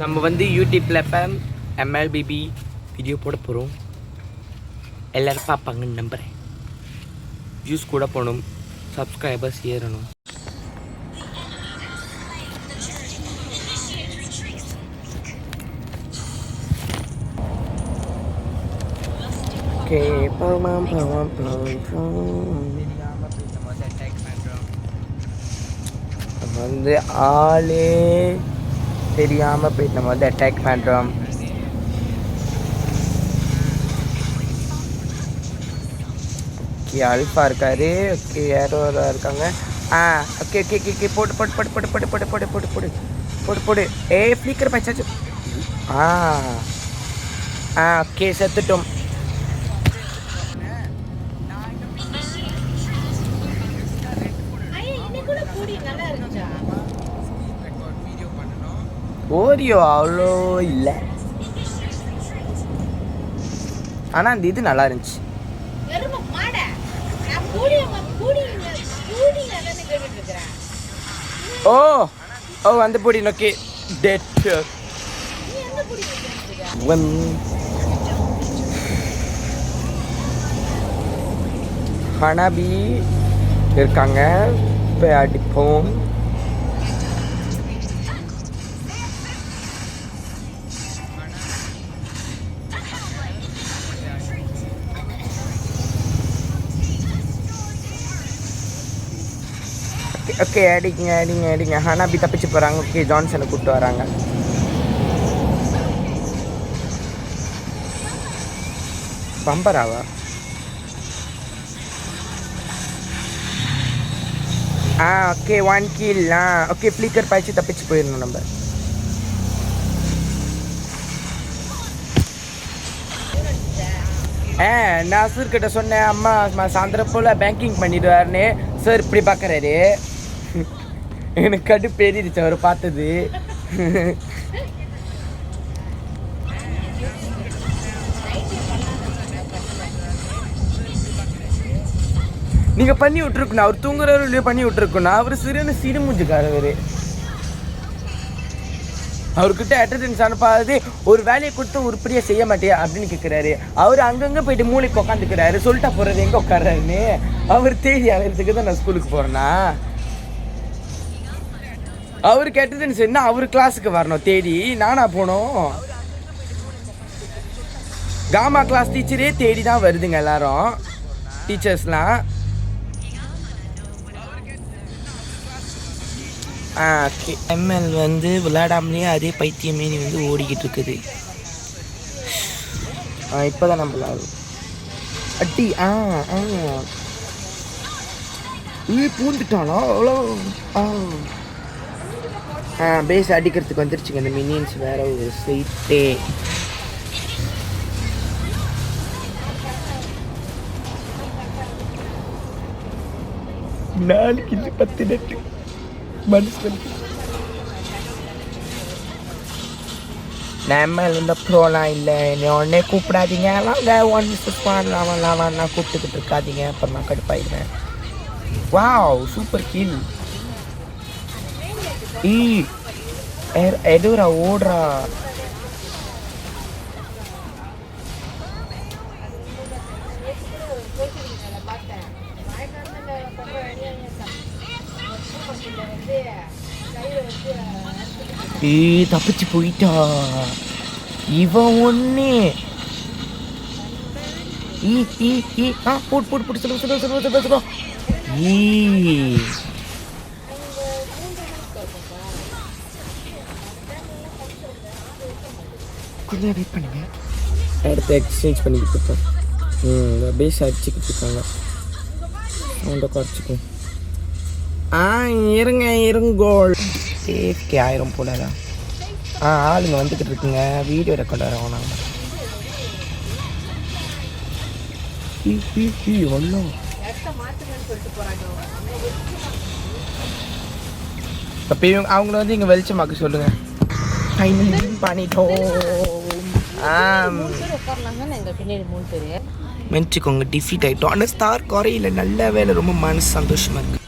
நம்ம வந்து யூடியூப்பில் இப்போ MLBB வீடியோ போட போகிறோம். எல்லோரும் பார்ப்பாங்கன்னு நம்புகிறேன். வியூஸ் கூட போகணும், சப்ஸ்கிரைபர்ஸ் ஏறணும். வந்து ஆளே தெரியாமல் போயிட்டு நம்ம வந்து அட்டாக் பண்ணுறோம். ஓகே அல்ஃபா இருக்காரு. ஓகே யாரோ இருக்காங்க. ஓகே ஓகே ஓகே ஓகே போட்டு போட்டு போட்டு போட்டு போட்டு போட்டு போட்டு போட்டு போட்டு போட்டு போட்டு ஃப்ளீக்கர் பச்சாச்சு. ஓகே செத்துட்டோம். ஓரியோ அவ்வளோ இல்லை, ஆனால் அந்த இது நல்லா இருந்துச்சு. ஓ ஓ அந்த பொடி ஓகே டெட் ஹனாபி இருக்காங்க. இப்போ அடிப்போம். ஓகே அடிங்க அடிங்க அடிங்க. ஹனாபி தப்பிச்சு போகிறாங்க. ஓகே ஜான்சனை கூப்பிட்டு வராங்க. பம்பராவா? Okay 1 kill. ஓகே ஃப்ளீக்கர் பாய்ச்சி தப்பிச்சு போயிடணும் நம்ம. நான் சார்கிட்ட சொன்னேன், அம்மா சாயந்தரம் போல் பேங்கிங் பண்ணிடுவாருன்னு. சார் இப்படி பார்க்குறாரு. எனக்கு கடுப்பு ஏறிடுச்சு அவர் பார்த்தது. நீங்கள் பண்ணி விட்டுருக்கணும். அவர் தூங்குறவரு இல்லையோ பண்ணி விட்டுருக்கணும். அவர் சிறுன்னு சிறுமுஞ்சுக்காரவர். அவர்கிட்ட அட்டண்டன்ஸ் அனுப்பாது ஒரு வேலையை கொடுத்து உருப்படியாக செய்ய மாட்டியா அப்படின்னு கேட்குறாரு. அவர் அங்கங்கே போயிட்டு மூளைக்கு உட்காந்துக்கிறாரு. சொல்லிட்டா போகிறது எங்கே உட்கார்றாருன்னு. அவர் தேடி அலையிறதுக்கு தான் நான் ஸ்கூலுக்கு போகிறேன்னா. அவருக்கு அட்டண்டன்ஸ் என்ன, அவர் கிளாஸுக்கு வரணும் தேடி. நானா போனோம்? காமா கிளாஸ் டீச்சரே தேடி தான் வருதுங்க எல்லாரும், டீச்சர்ஸ்லாம். ஓகே ML வந்து விளையாடாமலே அதே பைத்திய மீறி வந்து ஓடிக்கிட்டு இருக்குது. இப்போ தான் நம்ம விளையாடுவோம். அட்டி பூந்துட்டானா அவ்வளோ. பேஸ் அடிக்கிறதுக்கு வந்துருச்சுங்க இந்த மினியன்ஸ். வேற ஒரு சைட்டே. நாளைக்கு 10 நெட்டு மனசு. நம்ம இந்த ப்ரோலாம் இல்லை, என்னை உடனே கூப்பிடாதீங்க. வாங்க 1 பண்ணலாம் நான் கூப்பிட்டுக்கிட்டு இருக்காதீங்க, அப்புறம் நான் கடுப்பாயிடுவேன். Wow super kill. எதுரா ஓடுறா. தப்பிச்சு போயிட்டா இவன் ஒன்னே. போட்டு போட்டு போட்டு சொல்லுங்க. கொஞ்சம் வெயிட் பண்ணுங்க. அடுத்து எக்ஸ்சேஞ்ச் பண்ணிக்கிட்டு இருக்கேன். பேஸ் அடிச்சுக்கிட்டு இருக்காங்க. சவுண்டை குறைச்சிக்கும். இருங்கோல் சேஃப்டி ஆயிரம் போலதான். ஆளுங்க வந்துக்கிட்டு இருக்குங்க. வீடியோ ரெக்கார்ட் ஆகும். நாங்கள் அப்பயும் அவங்கள வந்து இங்கே வெளிச்சமாக்க சொல்லுங்க. பண்ணிட்டோம். மென்ச்சுக்கோங்க டிஃபீட் ஆகிட்டோம். ஆனால் ஸ்டார் குறையில நல்ல வேலை. ரொம்ப மனசு சந்தோஷமாக இருக்குது.